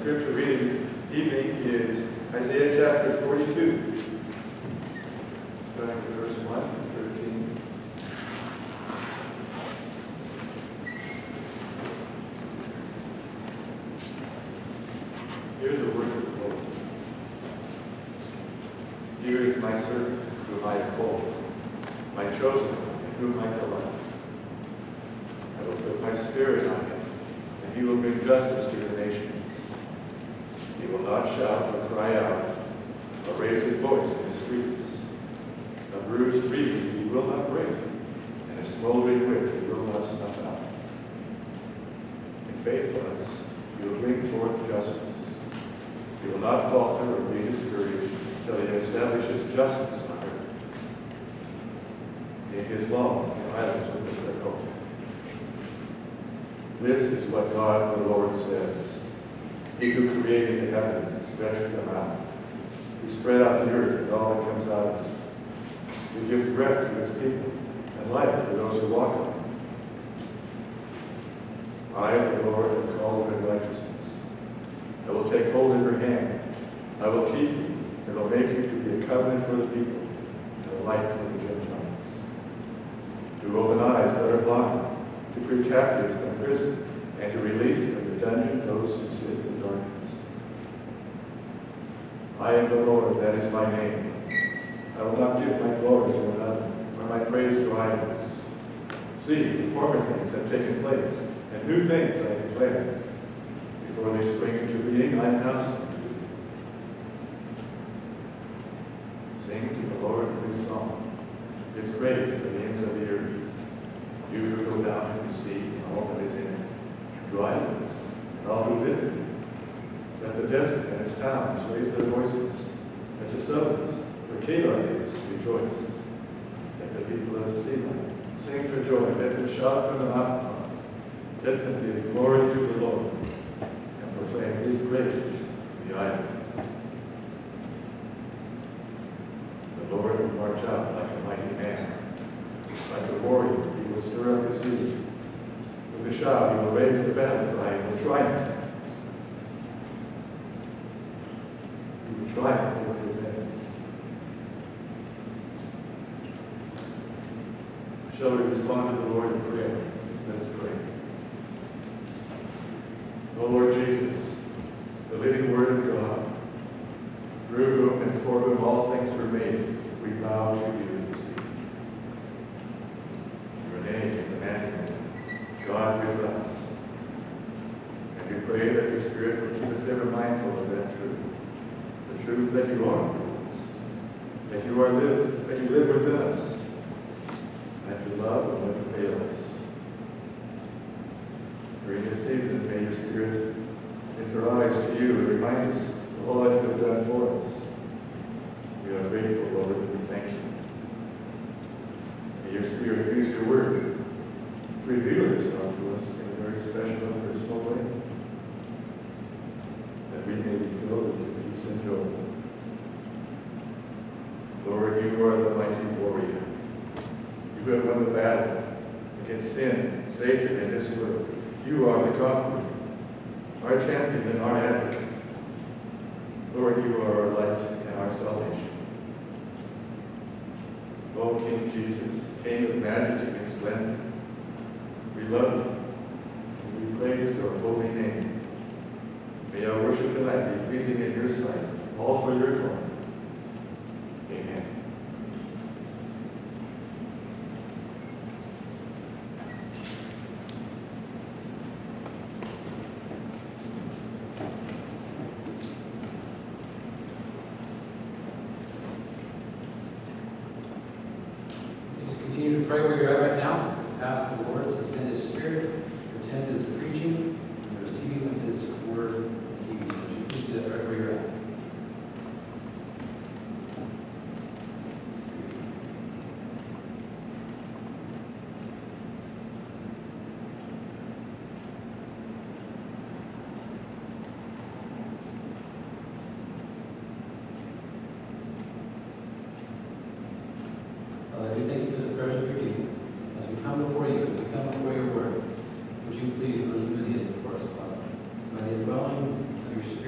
scripture reading this evening is Isaiah chapter 42, starting with verse 1 through 13. Hear the word of the Lord. Here is my servant whom I uphold, my chosen one, in whom I delight. I will put my spirit on him, and he will bring justice to the nations. He will not shout or cry out, or raise his voice in the streets. A bruised reed he will not break, and a smoldering wick he will not snuff out. In faithfulness he will bring forth justice. He will not falter or be discouraged until he establishes justice on earth. In his law the islands will put their hope. This is what God the Lord says. He who created the heavens and stretched them out, who spread out the earth and all that comes out of it, who gives breath to his people and life to those who walk on it. I, the Lord, have called you in righteousness. I will take hold of your hand. I will keep you, and will make you to be a covenant for the people and a light for the Gentiles. To open eyes that are blind, to free captives from prison, and to release from the dungeon those who sit in darkness. I am the Lord, that is my name. I will not give my glory to another, or my praise to idols. See, the former things have taken place, and new things I declare. Before they spring into being, I announce them to you. Sing to the Lord a new song, his praise to the ends of the earth. You who go down to the sea and all that is in it, to islands and all who live in it. Let the desert and its towns raise their voices. Let the suburbs where Kedar is rejoice. Let the people of Selah sing for joy. Let them shout from the mountaintops. Let them give glory to the Lord and proclaim his praise to the islands. The Lord will march out like a mighty man. Like a warrior, he will stir up the sea. With a shout, he will raise the battle cry and will triumph. He will triumph over his enemies. Shall we respond to the Lord in prayer? Let us pray. O Lord Jesus, the living Word of God, through whom and for whom all things were made, we bow to you this evening. Your name is Emmanuel, God with us. And we pray that your Spirit will keep us ever mindful of that truth, the truth that you are with us, that you live within us, and to love will never fail us. During this season, may your Spirit lift our eyes to you and remind us of all that you have done for us. We are grateful, Lord, and we thank you. May your Spirit use your word to reveal yourself to us in a very special and personal way, that we may be filled with your peace and joy. Lord, you are the mighty warrior. You have won the battle against sin, Satan, and this world. You are the conqueror, our champion and our advocate. Lord, you are our light and our salvation. O King Jesus, King of majesty and splendor, we love you and we praise your holy name. May our worship tonight be pleasing in your sight, all for your glory. Amen. Continue to pray where you're at right now. Just ask the Lord to send his Spirit to attend to his preaching and the receiving of his word this evening. Would you please do that right where you're at? Father, I do thank you for the prayers of your people. As we come before you, as we come before your word, would you please illuminate it for us, Father, by the indwelling of your Spirit.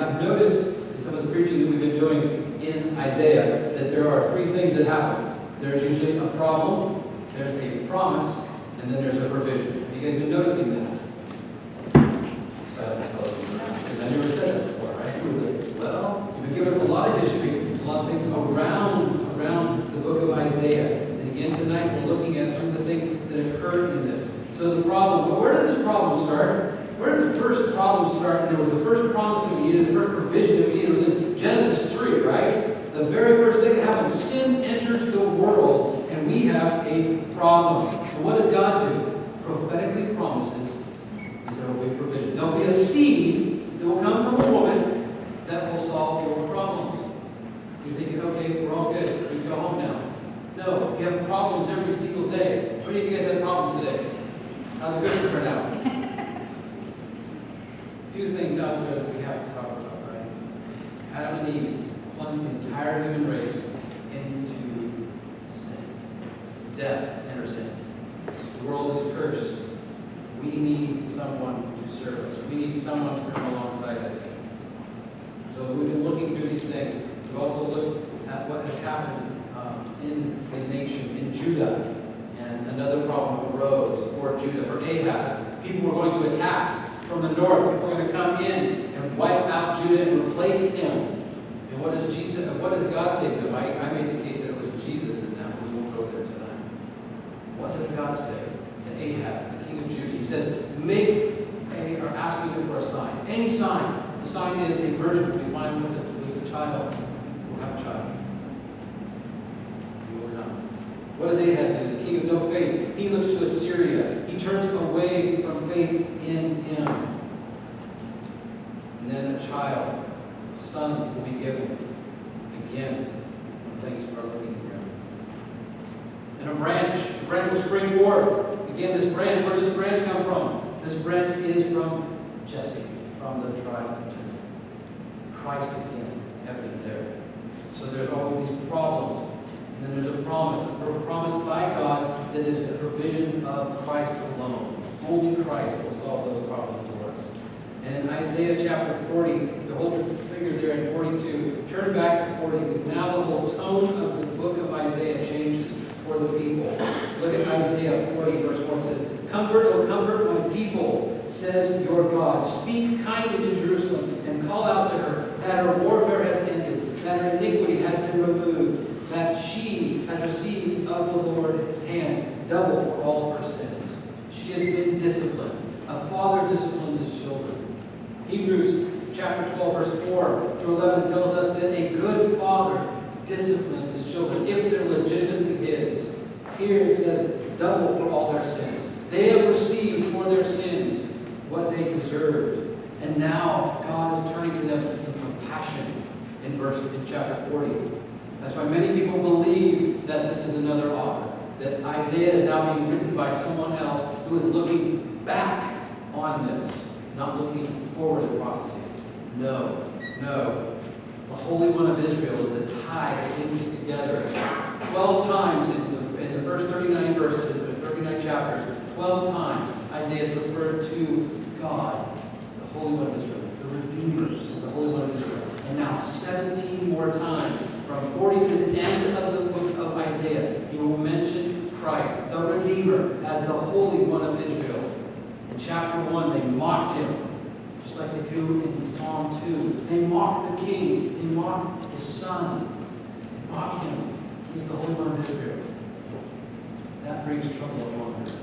have noticed in some of the preaching that we've been doing in Isaiah that there are three things that happen. There's usually a problem, there's a promise, and then there's a provision. Have you guys been noticing that? Because I never said that before, right? Well, we give us a lot of history, a lot of things around the book of Isaiah. And again tonight we're looking at some of the things that occurred in this. So the problem, but where did this problem start? Where did the first problem start? And there was the first promise that we needed, the first provision that we needed was in Genesis 3, right? The very first thing that happened, sin enters the world, and we have a problem. And what does God do? Prophetically promises that there will be provision. There will be a seed that will come from a woman that will solve your problems. You're thinking, okay, we're all good. We can go home now. No, you have problems every single day. How many of you guys had problems today? How'd the good turn out? A few things out there that we have to talk about, right? Adam and Eve plunged the entire human race into sin. Death enters in. The world is cursed. We need someone to serve us. We need someone to come alongside us. So we've been looking through these things. We've also looked at what has happened in the nation, in Judah. And another problem arose for Judah, for Ahab. People were going to attack from the north. People were going to come in and wipe out Judah and replace him. And what does God say to them? I made the case that it was Jesus, and that we won't go there tonight. What does God say to Ahab, the king of Judah? He says, asking him for a sign. Any sign. The sign is a virgin will be found with a child. Will have a child. He will come. What does Ahab do? The king of no faith. He looks to Assyria. He turns away from faith in him. And then a child, a son, will be given. Again, when things are looking grim. And a branch will spring forth. Again, this branch, where does this branch come from? This branch is from Jesse, from the tribe of Jesse. Christ again, evident there. So there's always these problems. And then there's a promise by God that is the provision of Christ alone. Only Christ will solve those problems for us. And in Isaiah chapter 40, the whole figure there in 42, turn back to 40, because now the whole tone of the book of Isaiah changes for the people. Look at Isaiah 40, verse 1 says, "Comfort, O comfort my people, says your God. Speak kindly to Jerusalem and call out to her that her warfare has ended, that her iniquity has been removed, that she has received of the Lord's hand double for all of her sins. She has been disciplined. A father disciplines his children." Hebrews chapter 12, verse 4 through 11 tells us that a good father disciplines his children if they're legitimately his. Here it says, double for all their sins. They have received for their sins what they deserved. And now God is turning to them with compassion in chapter 40. That's why many people believe that this is another author. That Isaiah is now being written by someone else who is looking back on this, not looking forward in prophecy. No. The Holy One of Israel is the tie that links it together. 12 times in the first 39 verses, the 39 chapters, 12 times Isaiah is referred to God, the Holy One of Israel. The Redeemer is the Holy One of Israel. And now 17 more times, from 40 to the end of the book of Isaiah, he will mention Christ, the Redeemer, as the Holy One of Israel. In chapter 1, they mocked him, just like they do in Psalm 2. They mock the king. They mock his son. They mock him. He's the Holy One of Israel. That brings trouble among them.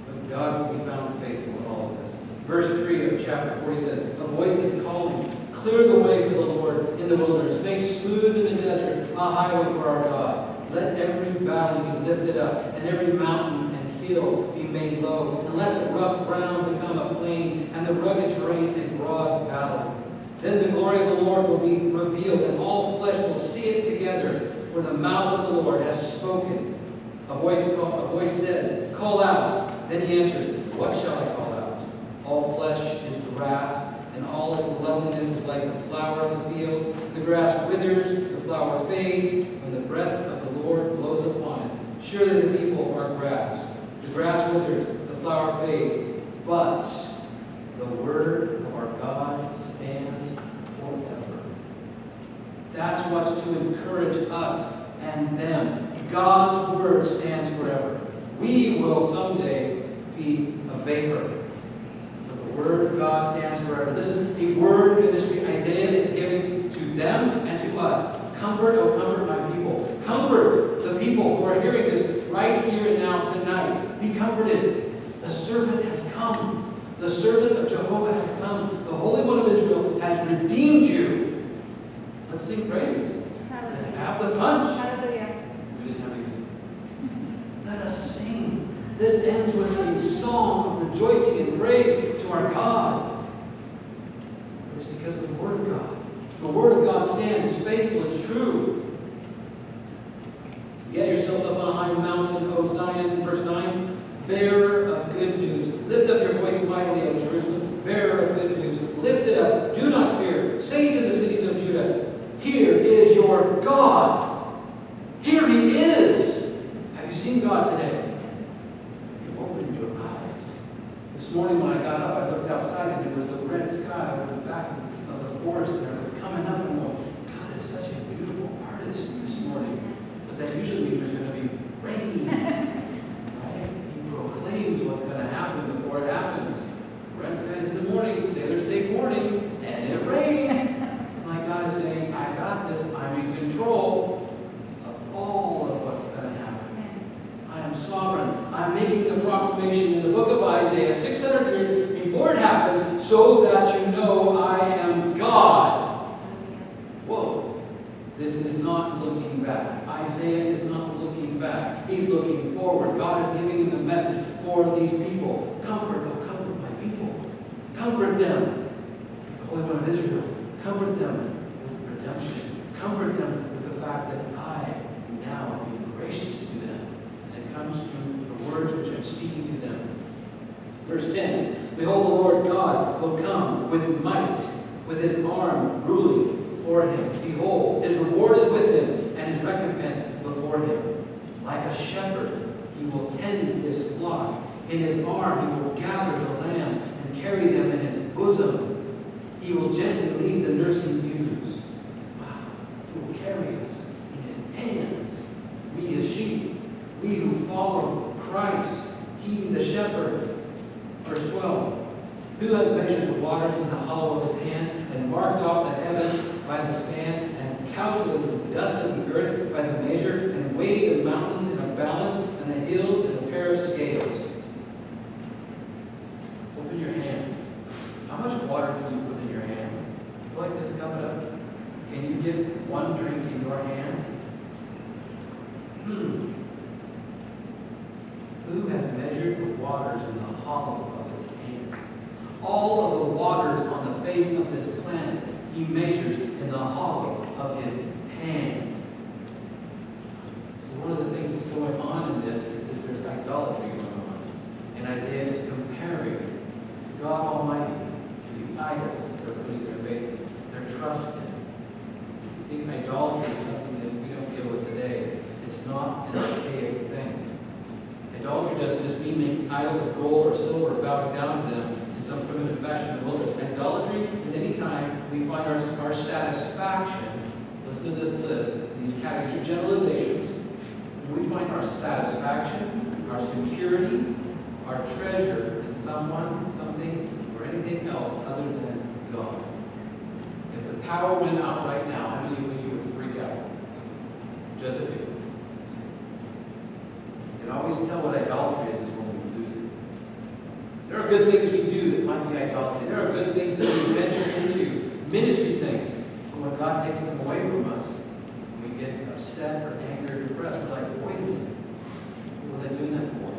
But God will be found faithful in all of this. Verse 3 of chapter 40 says, "A voice is calling, clear the way for the Lord in the wilderness. Make smooth in the desert a highway for our God. Let every valley be lifted up, and every mountain and hill be made low. And let the rough ground become a plain, and the rugged terrain a broad valley. Then the glory of the Lord will be revealed, and all flesh will see it together, for the mouth of the Lord has spoken." A voice says, "Call out." Then he answered, "What shall I call out? All flesh is grass, and all its loveliness is like the flower of the field. The grass withers, the flower fades, when the breath of the Lord blows upon it. Surely the people are grass. The grass withers, the flower fades, but the The word of our God stands forever. That's what's to encourage us and them. God's word stands forever. We will someday be a vapor. But the word of God stands forever. This is a word ministry Isaiah is giving to them and to us. Comfort, oh comfort my people. Comfort the people who are hearing this right here and now tonight. Be comforted. The servant has come. The servant of Jehovah has come. The Holy One of Israel has redeemed you. Let's sing praises. Hallelujah. Have the punch. Hallelujah. We didn't have any. Let us sing. This ends with a song of rejoicing and praise to our God. It's because of the Word of God. The Word of God stands. It's faithful. It's true. Get yourselves up on a high mountain, O Zion, verse 9. Bearer of good news. Lift up your voice mightily, O Jerusalem. Bearer of good news. Lift it up. Do not fear. Say to the cities of Judah, here is your God. Here he is. Have you seen God today? You opened your eyes. This morning when I got up, I looked outside and there was the red sky over the back of the forest there. It was coming up and I'm going, God is such a beautiful artist this morning. But that usually means there's going to be rain. Right? He proclaims what's going to happen before it happens. Red skies in the morning, sailors take warning, and it rained. Like God is saying, I got this. I'm in control of all of what's going to happen. I am sovereign. I'm making the proclamation in the book of Isaiah 600 years before it happens so that you know I am God. Whoa. This is not looking back. Isaiah is not looking back. He's looking forward. God is giving him the message for these people. Comfort, oh comfort my people. Comfort them. The Holy One of Israel. Comfort them with redemption. Comfort them with the fact that I now am being gracious to them. And it comes through the words which I'm speaking to them. Verse 10, behold, the Lord God will come with might, with his arm ruling for him. Behold, his reward is with him, and his recompense before him. Like a shepherd, he will tend his flock. In his arm he will gather the lambs and carry them in his bosom. He will gently lead the nursing ewes. Wow. He will carry us in his hands. We as sheep, we who follow Christ, he the shepherd. Verse 12. Who has measured the waters in the hollow of his hand, and marked off the heavens by the span, and calculated the dust of the earth by the measure, and weighed the mountains in a balance, and the hills in a pair of scales? Open your hand. How much water can you put in your hand? Go like this, cup it up. Can you get one drink in your hand? Who has measured the waters in the hollow of his hand? All of the waters on the face of this planet, he measures in the hollow of his hand. So one of the things that's going on in this is that there's idolatry going on. And Isaiah is comparing God Almighty to the idols that they're putting their faith in, their trust in. If you think idolatry is something that we don't deal with today, it's not an archaic thing. Idolatry doesn't just mean making idols of gold or silver or bowing down to them in some primitive fashion in the wilderness. Idolatry is any time we find our satisfaction. Listen to this list, these categories are generalizations. When we find our satisfaction, our security, our treasure in someone, something, or anything else other than God. If the power went out right now, how many of you would freak out? Just a few. You can always tell what idolatry is when we lose it. There are good things we do that might be idolatry. There are good things that we venture into, ministry things. But when God takes them away from us, we get upset or angry or depressed. We're like, wait a minute. What was I doing that for?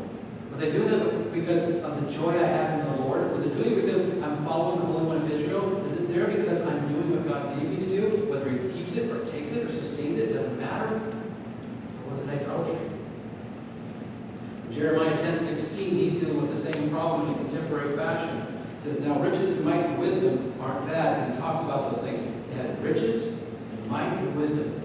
Was I doing that because of the joy I have in the Lord? Was it doing it because I'm following the Holy One of Israel? Is it there because I'm doing what God gave me to do? Whether he keeps it or takes it or sustains it, doesn't matter. Or was it idolatry? Jeremiah 10:16, he's dealing with the same problem in contemporary fashion. He says, now riches and might and wisdom aren't bad. And he talks about those things. They had riches and might and wisdom,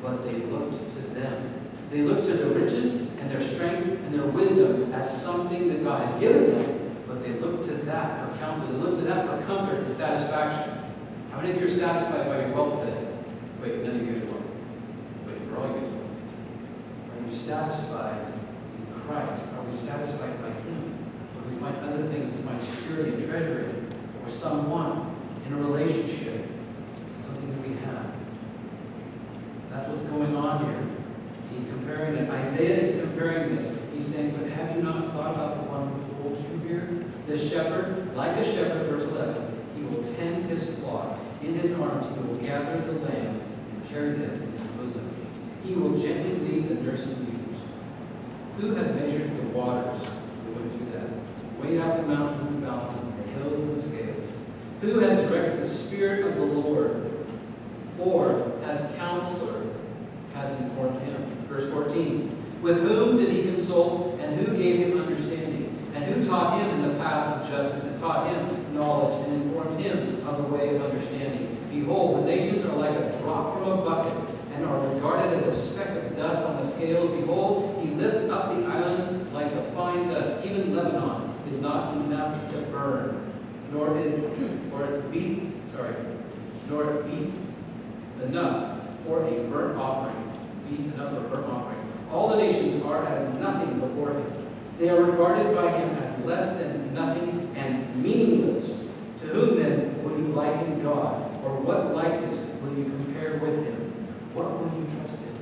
but they looked to them. They looked to their riches and their strength and their wisdom as something that God has given them, but they looked to them that for counsel. They look to that for comfort and satisfaction. How many of you are satisfied by your wealth today? Wait, none of you are wealth. Wait, we're all using wealth. Are you satisfied in Christ? Are we satisfied by Him? Or do we find other things to find security and treasure in? Or someone in a relationship? Something that we have. That's what's going on here. He's comparing it. Isaiah is comparing this. He's saying, but have you not thought about the one who holds you here? The shepherd, like a shepherd, verse 11, he will tend his flock. In his arms he will gather the lambs and carry them in his bosom. He will gently lead the nursing ewes. Who has measured the waters? We went through that. Weighed out the mountains and valleys, the hills and the scales. Who has directed the Spirit of the Lord? Or as counselor has informed him? Verse 14. With whom did he consult, and who gave him understanding? And who taught him in the path of justice, and taught him knowledge, and informed him of the way of understanding? Behold, the nations are like a drop from a bucket, and are regarded as a speck of dust on the scales. Behold, he lifts up the islands like the fine dust. Even Lebanon is not enough to burn, nor it beats enough for a burnt offering. Beats enough for a burnt offering. All the nations are as nothing before him. They are regarded by him as less than nothing and meaningless. To whom then will you liken God? Or what likeness will you compare with him? What will you trust in?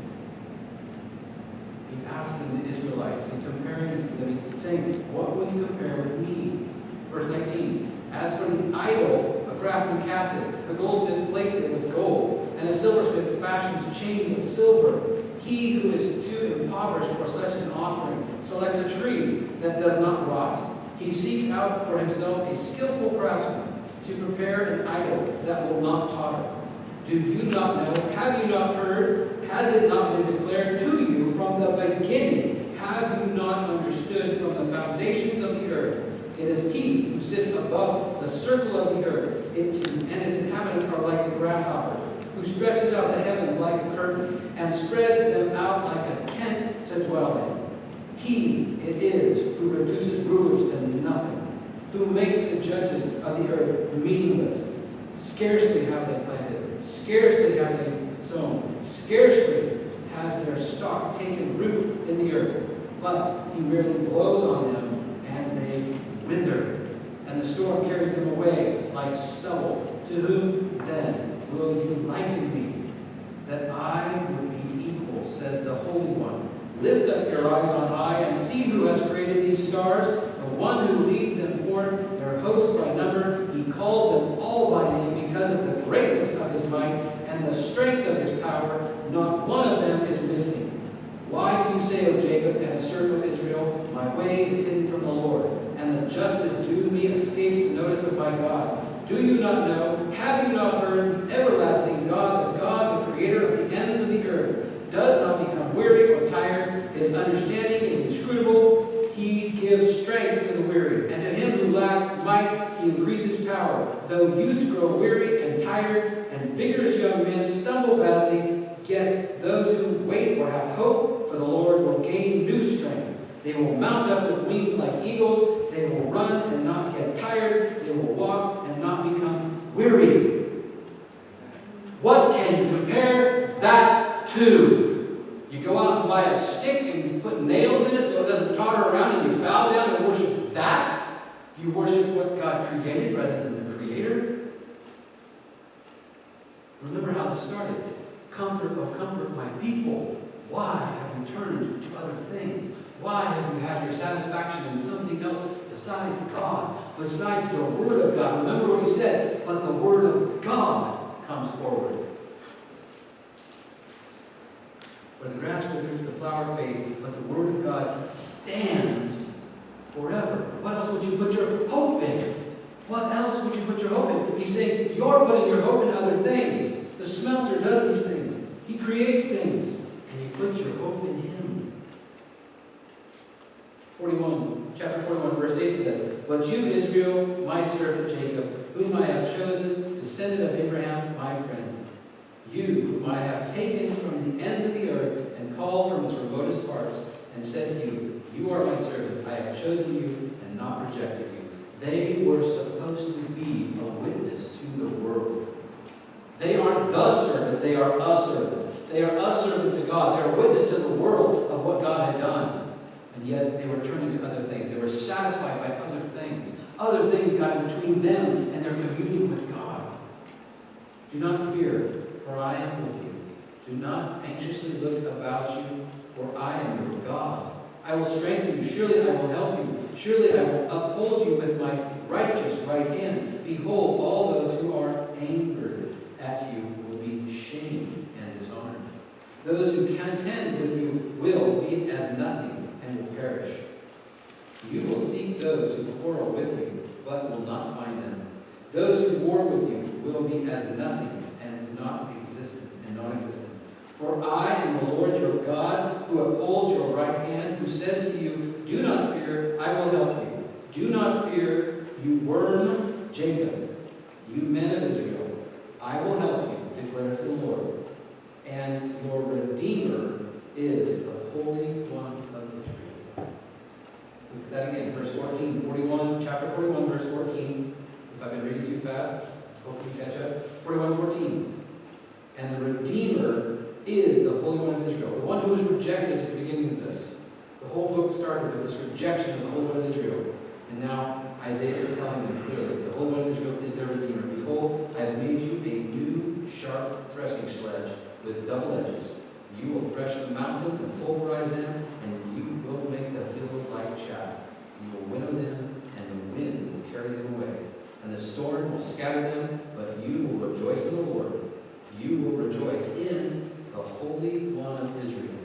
He's asking the Israelites. He's comparing this to them. He's saying, what will you compare with me? Verse 19. As for the idol, a craftsman casts it, a goldsmith plates it with gold, and a silversmith fashions chains of silver. He who is too impoverished for such an offering selects a tree that does not rot. He seeks out for himself a skillful craftsman to prepare an idol that will not totter. Do you not know? Have you not heard? Has it not been declared to you from the beginning? Have you not understood from the foundations of the earth? It is he who sits above the circle of the earth, and its inhabitants are like the grasshoppers, who stretches out the heavens like a curtain, and spreads them out like a tent to dwell in. He it is who reduces rulers to nothing, who makes the judges of the earth meaningless. Scarcely have they planted, scarcely have they sown, scarcely has their stock taken root in the earth, but he merely blows on them, and they wither, and the storm carries them away like stubble. To whom then will you liken me, that I would be equal, says the Holy One? Lift up your eyes on high and see who has created these stars, the one who leads them forth, their hosts by number. He calls them all by name because of the greatness of his might and the strength of his power. Not one of them is missing. Why do you say, O Jacob, and assert, O Israel, my way is hidden from the Lord, and the justice due to me escapes the notice of my God? Do you not know? Have you not heard? The everlasting God, the creator of the ends of the earth, does not become weary or tired. His understanding is inscrutable. He gives strength to the weary, and to him who lacks might he increases power. Though youths grow weary and tired, and vigorous young men stumble badly, yet those who wait or have hope for the Lord will gain new strength. They will mount up with wings like eagles. They will run and not get tired. They will walk and not become weary. What can you compare that to? You go out and buy a stick and you put nails in it so it doesn't totter around, and you bow down and worship that? You worship what God created rather than the Creator? Remember how this started. Comfort, oh comfort my people. Why have you turned to other things? Why have you had your satisfaction in something else besides God, besides the Word of God? Remember what he said, but the Word of God comes forward. For the grass withers, the flower fades, but the Word of God stands forever. What else would you put your hope in? What else would you put your hope in? He's saying you're putting your hope in other things. The smelter does these things. He creates things, and you put your hope in Him. Chapter 41, verse 8 says, But you, Israel, my servant Jacob, whom I have chosen, descendant of Abraham, my friend, you, whom I have taken from the ends of the earth and called from its remotest parts, and said to you, You are my servant, I have chosen you and not rejected you. They were supposed to be a witness to the world. They aren't the servant, they are a servant. They are a servant to God. They are a witness to the world of what God had done. And yet they were turning to other things. They were satisfied by other things. Other things got in between them and their communion with God. Do not fear, for I am with you. Do not anxiously look about you, for I am your God. I will strengthen you. Surely I will help you. Surely I will uphold you with my righteous right hand. Behold, all those who are angered at you will be shamed and dishonored. Those who contend with you will be as nothing and will perish. You will seek those who quarrel with you, but will not find them. Those who war with you will be as nothing and non-existent. For I am the Lord your God, who upholds your right hand, who says to you, do not fear, I will help you. Do not fear, you worm Jacob, you men of Israel. I will help you, declares the Lord. And your Redeemer is the Holy One of Israel. Look at that again, verse 14, 41, chapter 41, verse 14. If I've been reading too fast, hope you catch up. 41:14. And the Redeemer is the Holy One of Israel, the one who was rejected at the beginning of this. The whole book started with this rejection of the Holy One of Israel. And now Isaiah is telling them clearly, the Holy One of Israel is their Redeemer. Behold, I have made you a new sharp threshing sledge with double edges. You will thresh the mountains and pulverize them, and you will make the hills like chaff. You will winnow them, and the wind will carry them away. And the storm will scatter them, but you will rejoice in the Lord. You will rejoice in the Holy One of Israel.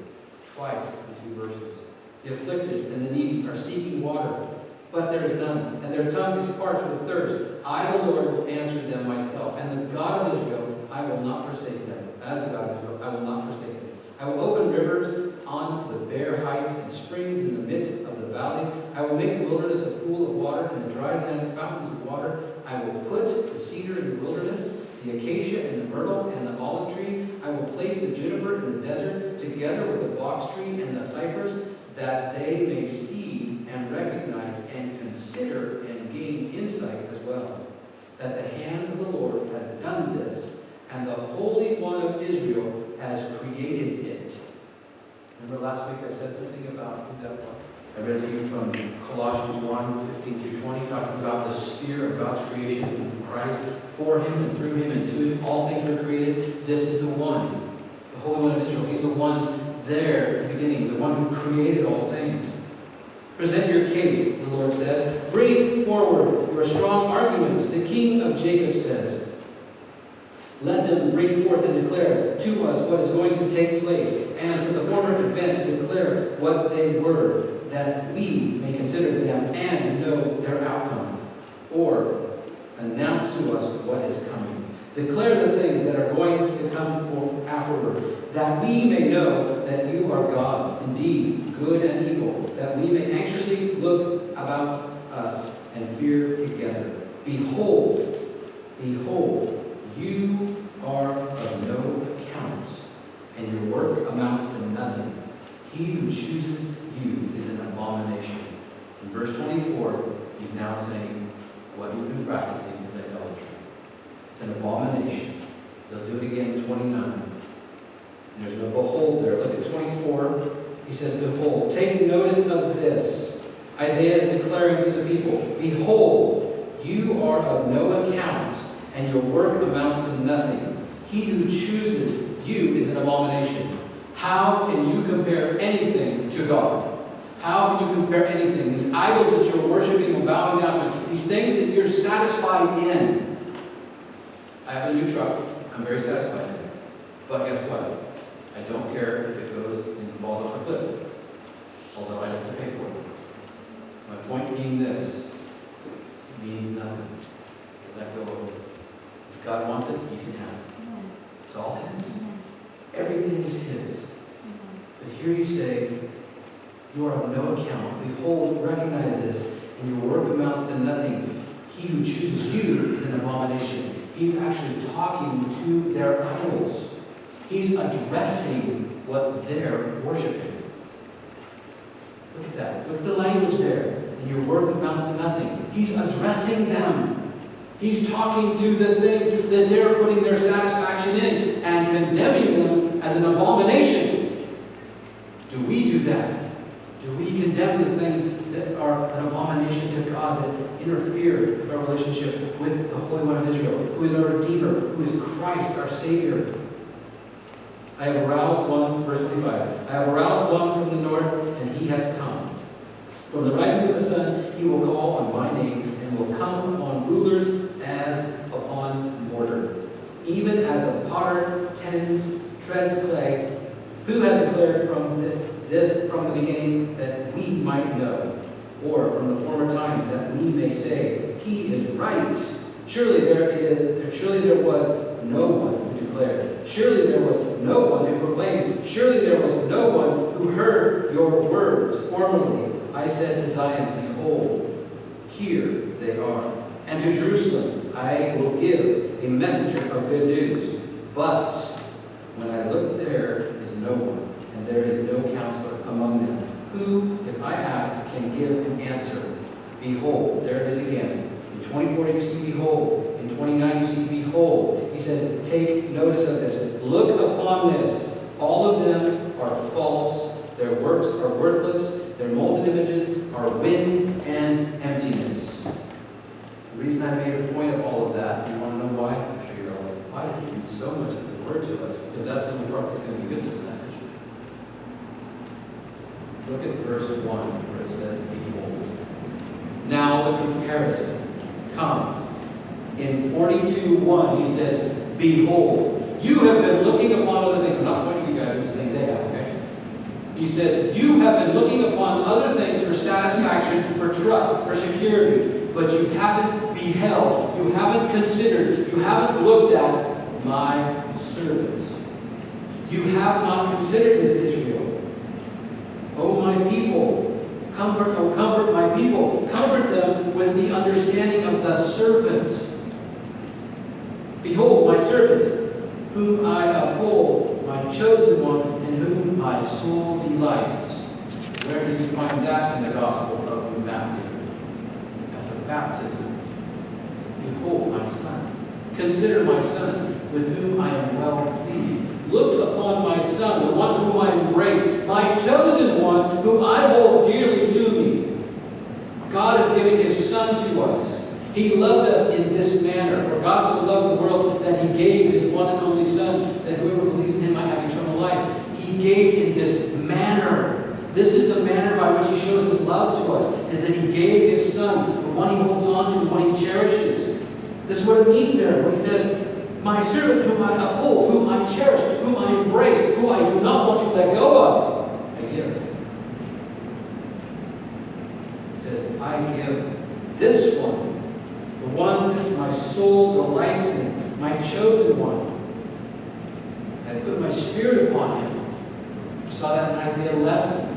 Twice in 2 verses. The afflicted and the needy are seeking water, but there is none, and their tongue is parched with thirst. I, the Lord, will answer them myself, and the God of Israel, I will not forsake them. As the God of Israel, I will not forsake them. I will open rivers on the bare heights and springs in the midst of the valleys. I will make the wilderness a pool of water and the dry land fountains of water. I will put the cedar in the wilderness, the acacia and the myrtle and the olive tree. I will place the juniper in the desert, together with the box tree and the cypress, that they may see and recognize and consider and gain insight as well, that the hand of the Lord has done this, and the Holy One of Israel has created it. Remember last week I said something about who that was? I read to you from Colossians 1:15-20, talking about the sphere of God's creation in Christ. For him and through him and to him all things were created. This is the one, the Holy One of Israel. He's the one there at the beginning, the one who created all things. Present your case, the Lord says. Bring forward your strong arguments, the King of Jacob says. Let them bring forth and declare to us what is going to take place, and for the former events declare what they were, that we may consider them and know their outcome, or announce to us what is coming. Declare the things that are going to come for afterward, that we may know that you are gods, indeed, good and evil, that we may anxiously look about us and fear together. Behold, behold, you are of no account, and your work amounts to nothing. He who chooses you is an abomination. In verse 24, he's now saying, what you've been practicing is idolatry. It's an abomination. They'll do it again in 29. There's no behold there. Look at 24. He says, behold, take notice of this. Isaiah is declaring to the people, behold, you are of no account, and your work amounts to nothing. He who chooses you is an abomination. How can you compare anything to God? How can you compare anything? These idols that you're worshiping and bowing down to, these things that you're satisfied in. I have a new truck. I'm very satisfied in it. But guess what? I don't care if it goes and falls off a cliff, although I have to pay for it. My point being this, it means nothing. Let go of it. If God wants it, He can have it. It's all His. Everything is His. But here you say, you are of no account. Behold, recognize this, and your work amounts to nothing. He who chooses you is an abomination. He's actually talking to their idols. He's addressing what they're worshiping. Look at that. Look at the language there. and your work amounts to nothing. He's addressing them. He's talking to the things that they're putting their satisfaction in and condemning them as an abomination. Do we do that? Do we condemn the things that are an abomination to God, that interfere with our relationship with the Holy One of Israel, who is our Redeemer, who is Christ, our Savior? I have aroused one, verse 25, I have aroused one from the north, and he has come. From the rising of the sun, he will call on my name, and will come upon rulers as upon mortar. Even as the potter treads clay, who has declared from the beginning, that we might know, or from the former times, that we may say, he is right. Surely there was no one who declared. Surely there was no one who proclaimed. Surely there was no one who heard your words. Formerly I said to Zion, behold, here they are. And to Jerusalem I will give a messenger of good news. But when I look, there is no one, and there is no counselor among them, who, if I ask, can give an answer. Behold, there it is again. In 24 you see behold. In 29 you see behold. He says, take notice of this. Look upon this. All of them are false. Their works are worthless. Their molten images are wind and emptiness. The reason I made a point of all of that, you want to know why? I'm sure you're all like, why did you read so much of the word to us? Because that's the only part that's going to be good in this message. Look at verse 1 where it says, behold. Now the comparison comes. In 42:1 he says, behold, you have been looking upon other things. I'm not pointing you guys at the same day, okay? He says, you have been looking upon other things for satisfaction, for trust, for security, but you haven't beheld, you haven't considered, you haven't looked at my servants. You have not considered this, Israel. O my people, comfort my people. Comfort them with the understanding of the servant. Behold, my servant, whom I uphold, my chosen one, in whom my soul delights. Where do you find that in the Gospel of Matthew? At the baptism. Behold, my son. Consider my son, with whom I am well pleased. Look upon my son, the one whom I embrace, my chosen one, whom I hold dearly to me. God is giving his son to us. He loved us in this manner. For God so loved the world that he gave his one and only Son, that whoever believes in him might have eternal life. He gave in this manner. This is the manner by which he shows his love to us, is that he gave his Son, the one he holds on to, the one he cherishes. This is what it means there when he says, my servant whom I uphold, whom I cherish, whom I embrace, whom I do not want to let go of, I give. He says, I give this one, the one that my soul delights in, my chosen one. I put my spirit upon him. We saw that in Isaiah 11.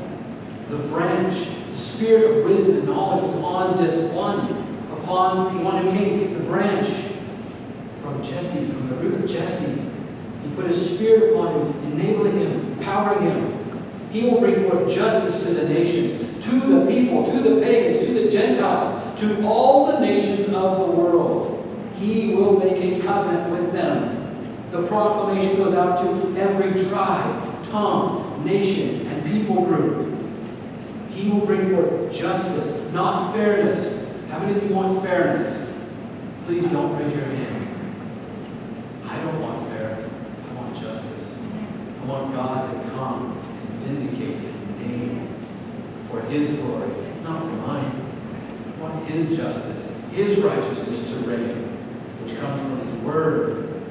The branch, the spirit of wisdom and knowledge was on this one, upon the one who came, the branch from Jesse, from the root of Jesse. He put his spirit upon him, enabling him, empowering him. He will bring forth justice to the nations, to the people, to the pagans, to the Gentiles, to all the nations of the world. He will make a covenant with them. The proclamation goes out to every tribe, tongue, nation, and people group. He will bring forth justice, not fairness. How many of you want fairness? Please don't raise your hand. I don't want fair. I want justice. I want God to come and vindicate his name for his glory, not for mine. I want his justice, his righteousness to reign, which comes from his word.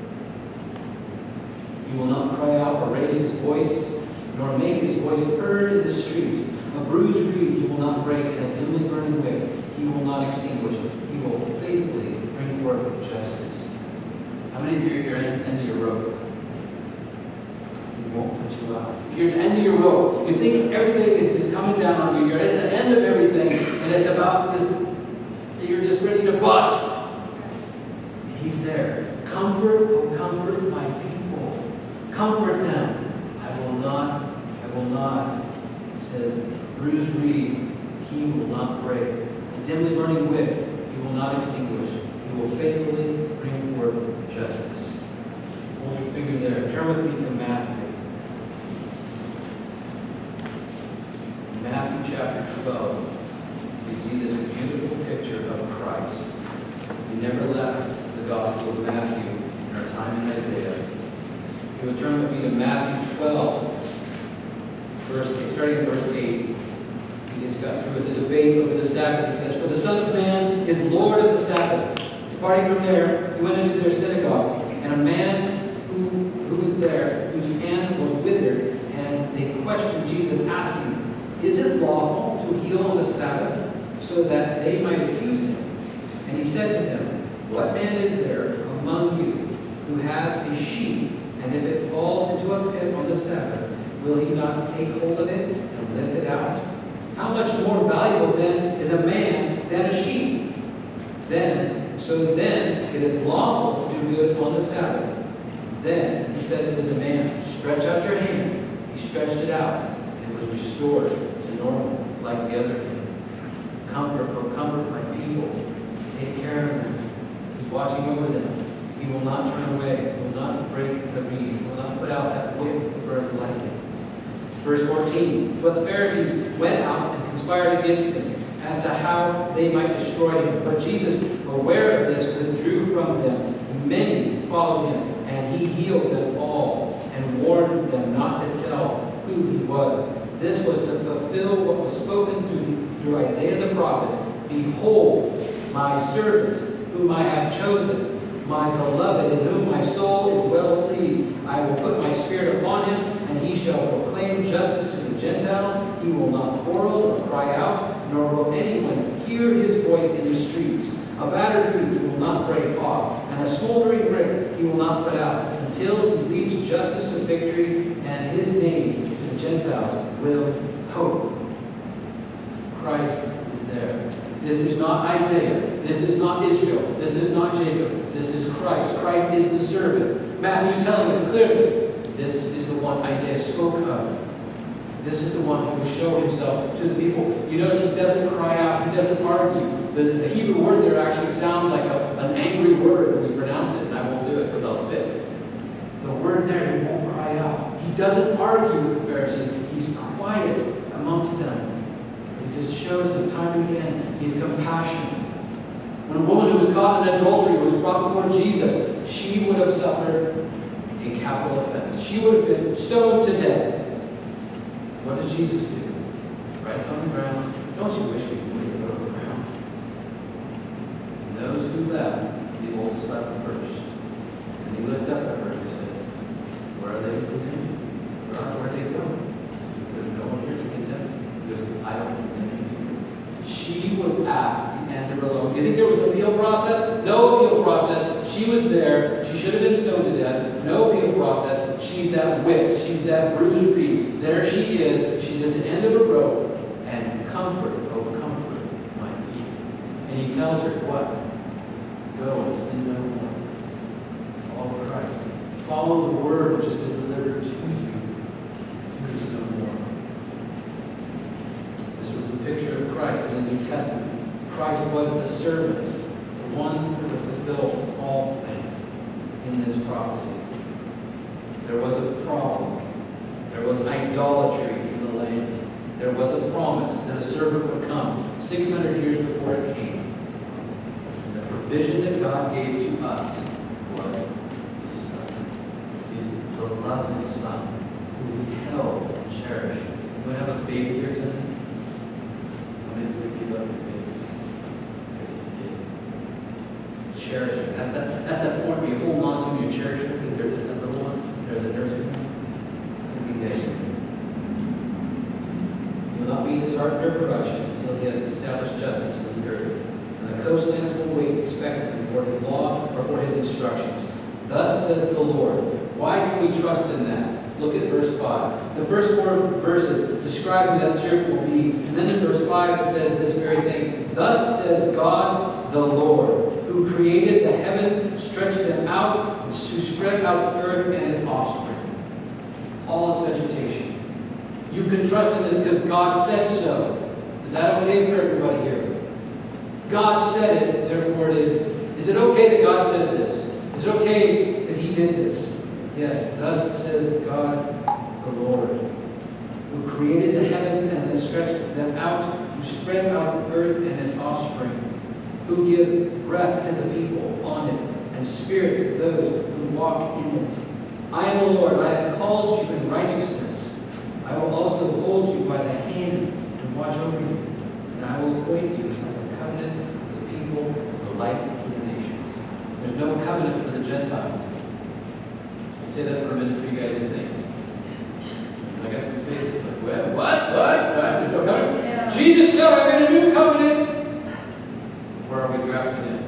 He will not cry out or raise his voice, nor make his voice heard in the street. A bruised reed he will not break, and a dimly burning wick he will not extinguish. He will faithfully bring forth justice. How many of you are at the end of your rope? He won't put you out. If you're at the end of your rope, you think everything is just coming down on you. You're at the end of everything, and it's about this, you're just ready to bust. And he's there. Comfort my people. Comfort them. I will not. It says, bruised reed he will not break. dimly burning wick he will not extinguish. He will faithfully bring forth justice. Hold your finger there. Turn with me to Matthew. Matthew chapter 12. We see this beautiful picture of Christ. He never left the Gospel of Matthew in our time in Isaiah. If you would turn with me to Matthew 12, starting in verse 8. We just got through with the debate over the Sabbath. He says, "For the Son of Man is Lord of the Sabbath." Departing from there, he went into their synagogues, and a man who was there, whose hand was withered, and they questioned Jesus, asking, "Is it lawful to heal on the Sabbath?" so that they might accuse him. And he said to them, "What man is there among you who has a sheep, and if it falls into a pit on the Sabbath, will he not take hold of it and lift it out? How much more valuable then is a man than a sheep? So then it is lawful to do good on the Sabbath." Then he said to the man, "Stretch out your hand." He stretched it out, and it was restored to normal, like the other hand. Comfort my people. Take care of them. He's watching over them. He will not turn away. He will not break the reed. He will not put out that wick that burns lightning. Verse 14. But the Pharisees went out and conspired against him as to how they might destroy him. But Jesus, aware of this, withdrew from them. Many followed him, and he healed them all and warned them not to tell who he was. This was to fulfill what was spoken through Isaiah the prophet. "Behold, my servant, whom I have chosen, my beloved, in whom my soul is well pleased. I will put my spirit upon him, and he shall proclaim justice to the Gentiles. He will not quarrel or cry out, nor will anyone hear his voice in the streets. A battered reed he will not break off, and a smoldering brick he will not put out, until he leads justice to victory, and his name to the Gentiles will hope." Christ is there. This is not Isaiah. This is not Israel. This is not Jacob. This is Christ. Christ is the servant. Matthew is telling us clearly, this is the one Isaiah spoke of. This is the one who will show himself to the people. You notice he doesn't cry out. He doesn't argue. The Hebrew word there actually sounds like an angry word when you pronounce it, and I won't do it because I'll spit. The word there, he won't cry out. He doesn't argue with the Pharisees. He's quiet amongst them. He just shows them time and again he's compassionate. When a woman who was caught in adultery was brought before Jesus, she would have suffered a capital offense. She would have been stoned to death. What does Jesus do? Writes on the ground. Don't you wish we would go to the ground? And those who left, the oldest left first. And he looked up at her and said, "Where are they condemned? Where are they going? There's no one here to condemn. I don't condemn you." She was at the end of her rope. Do you think there was an appeal process? No appeal process. She was there. She should have been stoned to death. No appeal process. She's that whip. She's that bruised reed. There she is. She's at the end of a rope. And comfort, oh comfort, my people. And he tells her what? Go and sin no more. Follow Christ. Follow the word which has been delivered to you. There is no more. This was the picture of Christ in the New Testament. Christ was the servant, the one who would fulfill all things in this prophecy. There was a problem. There was idolatry in the land. There was a promise that a servant would come 600 years before it came. And the provision that God gave to us was His Son. His beloved Son, who He held and cherished. You want to have a baby here tonight? How many of you give up your baby? Because He did. Cherish it. That's that point where you hold on to them, you cherish it, because they're just that little one. They're the nursing home. He will not be disheartened or crushed until he has established justice in the earth. And the coastlands will wait expectantly for his law or for his instructions. Thus says the Lord. Why can we trust in that? Look at verse 5. The first 4 verses describe who that servant will be. And then in verse 5 it says this very thing. Thus says God the Lord, who created the heavens, stretched them out, and who spread out the earth and its offspring. All its vegetation. You can trust in this because God said so. Is that okay for everybody here? God said it, therefore it is. Is it okay that God said this? Is it okay that He did this? Yes, thus says God the Lord, who created the heavens and then stretched them out, who spread out the earth and its offspring, who gives breath to the people on it, and spirit to those who walk in it. I am the Lord, I have called you in righteousness. I will also hold you by the hand and watch over you, and I will appoint you as a covenant for the people, as a light to the nations. There's no covenant for the Gentiles. I'll say that for a minute for you guys to think. I got some faces like, well, what? There's no covenant? Yeah. Jesus said, I'm in a new covenant. Where are we grafted in?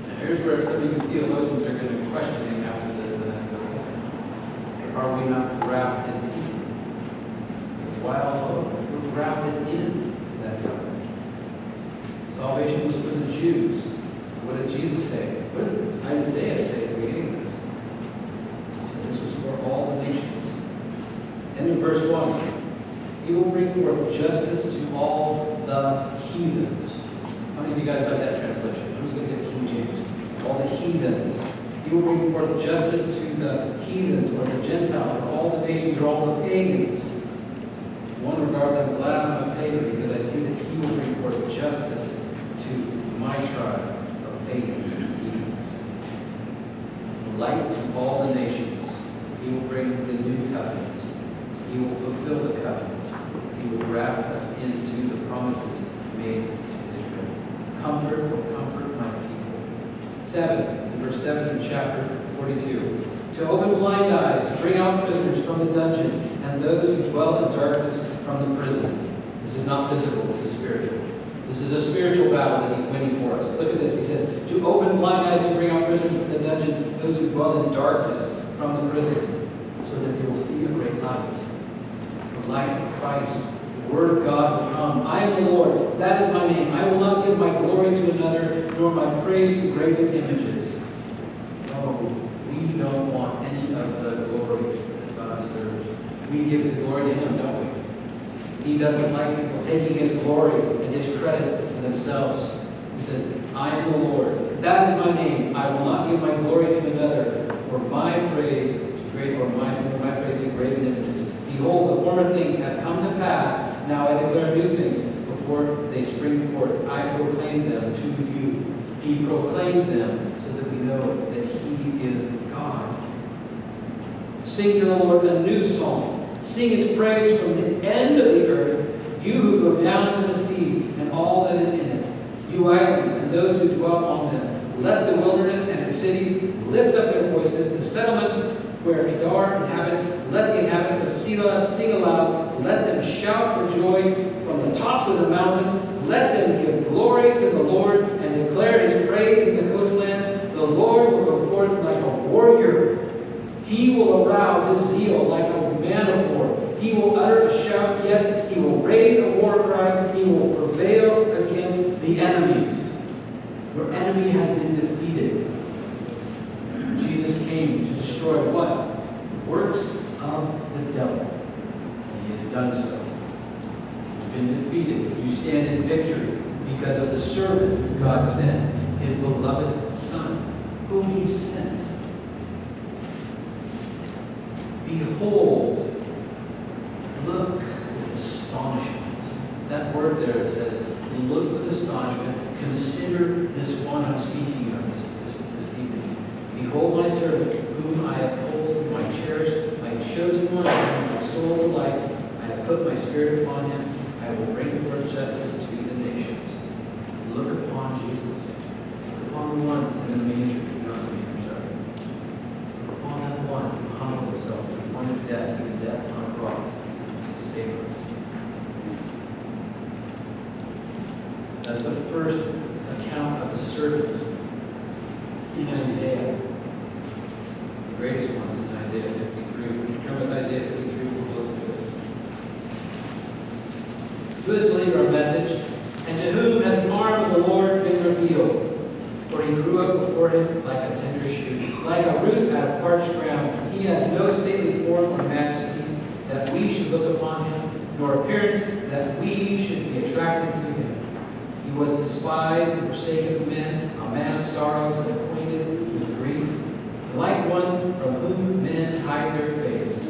Now here's where some of you theologians are going to be questioning after this, and that's okay. Are we not grafted in? While we're grafted in that covenant. Salvation was for the Jews. What did Jesus say? What did Isaiah say at the beginning of this? He said this was for all the nations. End of verse 1. He will bring forth justice to all the heathens. How many of you guys like that translation? Who's going to get King James? All the heathens. He will bring forth justice to the heathens, or the Gentiles, or all the nations, or all the pagans. In one regards, I'm glad I'm a pagan, because I see that He will bring forth justice to my tribe of pagans and heathens. Light to all the nations. He will bring the new covenant. He will fulfill the covenant. He will graft us into the promises made to Israel. Comfort will comfort my people. 7, in verse 7 in chapter 42. To open blind eyes, to bring out prisoners from the dungeon, and those who dwell in darkness from the prison. This is not physical, this is spiritual. This is a spiritual battle that He's winning for us. Look at this. He says, to open blind eyes, to bring out prisoners from the dungeon, those who dwell in darkness from the prison, so that they will see a great light. The light of Christ, the Word of God will come. I am the Lord, that is my name. I will not give my glory to another, nor my praise to graven images. No, we don't want any of the glory that God deserves. We give the glory to Him, don't we? He doesn't like people taking His glory and His credit to themselves. He says, I am the Lord, that is my name. I will not give my glory to another, for my praise to great, or my praise to graven images. Behold, the former things have come to pass. Now I declare new things before they spring forth. I proclaim them to you. He proclaims them so that we know that He is God. Sing to the Lord a new song. Sing His praise from the end of the earth, you who go down to the sea and all that is in it, you islands and those who dwell on them. Let the wilderness and its cities lift up their voices, the settlements where Kedar inhabits. Let the inhabitants of Selah sing aloud. Let them shout for joy from the tops of the mountains. Let them give glory to the Lord and declare His praise in the coastlands. The Lord will go forth like a warrior. He will arouse His zeal like a man of war. He will utter a shout. Yes, He will raise a war cry. He will prevail against the enemies. Your enemy has been defeated. Jesus came to destroy what? Works of the devil. And He has done so. He's been defeated. You stand in victory because of the servant God sent, His beloved Son, whom He sent. Behold, look with astonishment. That word there says, look with astonishment. Consider this one I'm speaking of this evening. Behold my servant, whom I uphold, my cherished, my chosen one, whom my soul delights. I have put my spirit upon him. I will bring forth justice to the nations. Look upon Jesus. Look upon the one that's in the manger. Not the manger, sorry. Look upon that one who humbled himself to the point of death, even death on a cross, to save us. That's the first account of the servant in Isaiah. The greatest one is in Isaiah 53. When you turn with Isaiah 53, we'll look at this. To His believer a message, and to whom has the arm of the Lord been revealed? For He grew up before Him like a tender shoot, like a root out of parched ground. He has no stately form or majesty, that we should look upon Him, nor appearance, that we should be attracted to Him. He was despised and forsaken of men, a man of sorrows and acquainted with grief, like one from whom men hide their face.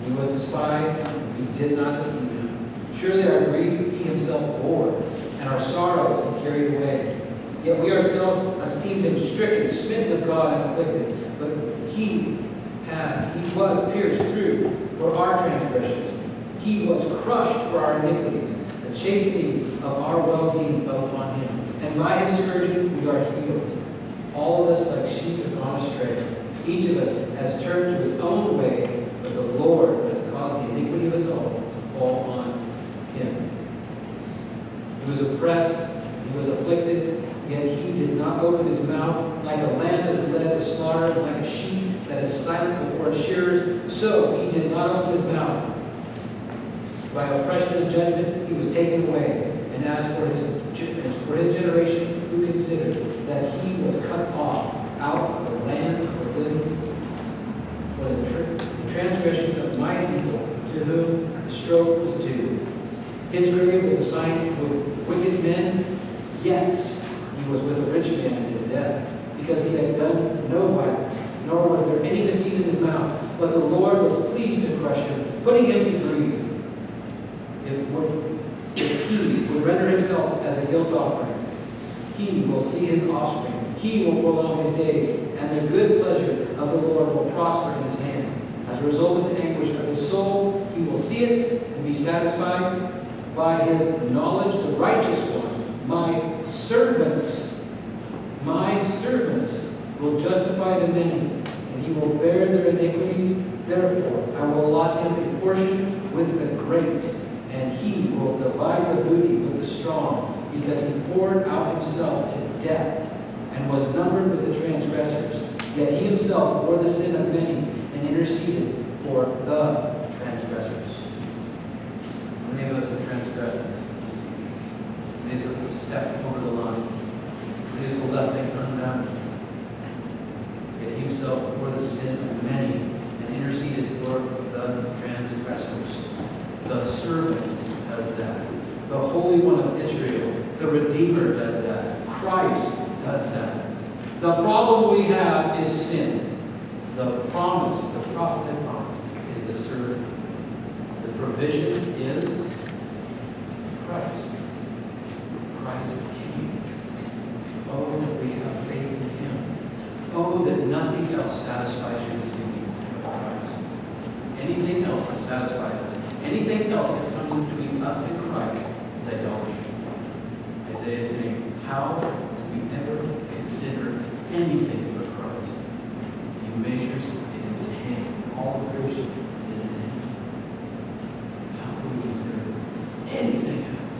He was despised, we did not esteem him. Surely our grief he himself bore, and our sorrows he carried away. Yet we ourselves esteemed him stricken, smitten of God, and afflicted. But he was pierced through for our transgressions. He was crushed for our iniquities. The chastening of our well-being fell upon him. And by his scourging we are healed. All of us like sheep have gone astray. Each of us has turned to his own way, but the Lord has caused the iniquity of us all to fall on him. He was oppressed, he was afflicted, yet he did not open his mouth. Like a lamb that is led to slaughter, like a sheep that is silent before its shearers, so he did not open his mouth. By oppression and judgment he was taken away. And as for his generation, who considered that he was cut off out of the land of the living for the transgressions of my people, to whom the stroke was due. His grave was assigned with wicked men, yet he was with a rich man in his death, because he had done no violence, nor was there any deceit in his mouth. But the Lord was pleased to crush him, putting him to grief. If he would render himself as a guilt offering, he will see his offspring. He will prolong his days, and the good pleasure of the Lord will prosper in his hand. As a result of the anguish of his soul, he will see it and be satisfied. By his knowledge, the righteous one, my servant, will justify the many, and he will bear their iniquities. Therefore, I will allot him a portion with the great, and he will divide the booty with the strong, because he poured out himself to death and was numbered with the transgressors. Yet he himself bore the sin of many and interceded for the transgressors. How many of us have transgressed? How many of us have stepped over the line? How many of us have left things undone? Yet he himself bore the sin of many and interceded for the transgressors. The servant does that. The Holy One of Israel, the Redeemer, does that. Christ does that. The problem we have is sin. The promise, the prophetic promise, is the servant. The provision is Christ. Christ came. Oh, that we have faith in him. Oh, that nothing else satisfies you this evening but Christ. Anything else that satisfies us, anything else that comes between us and Christ is idolatry. Isaiah is saying, how do we ever consider anything but Christ? He measures it in his hand. All the creation in his hand. How can we consider anything else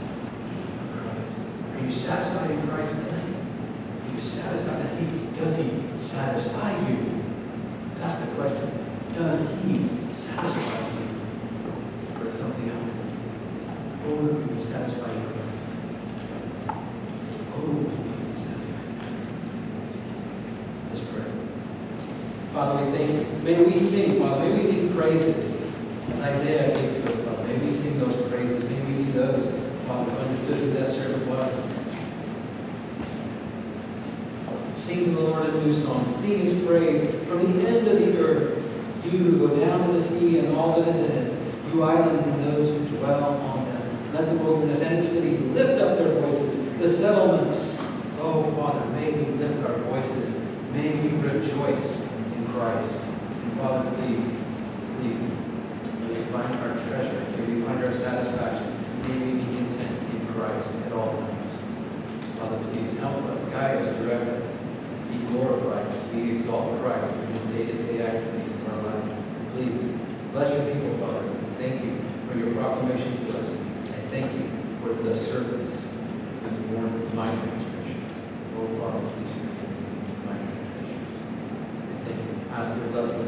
but Christ? Are you satisfied in Christ tonight? Are you satisfied? Does he satisfy you? That's the question. Does he satisfy you? Or something else? Oh, that we be satisfied in Christ. Oh, that we be satisfied in Christ. Let's pray. Father, we thank you. May we sing, Father. May we sing praises. As Isaiah gave to us, Father. May we sing those praises. May we be those, Father, who understood who that servant was. Sing to the Lord a new song. Sing his praise from the end of the earth. You who go down to the sea and all that is in it. You islands and those who dwell on them. Let the wilderness and its cities lift up their voices. The settlements. Oh, Father, may we lift our voices. May we rejoice in Christ. And Father, please, may we find our treasure. May we find our satisfaction. May we be content in Christ at all times. Father, please help us, guide us, direct us. Be glorified as we exalt Christ in the day-to-day activity of our life. Please, bless your people, Father. Thank you for your proclamation to us. I thank you for the servant who was born my transgressions. Oh, Father, please forgive my transgressions. I thank you. Ask your blessing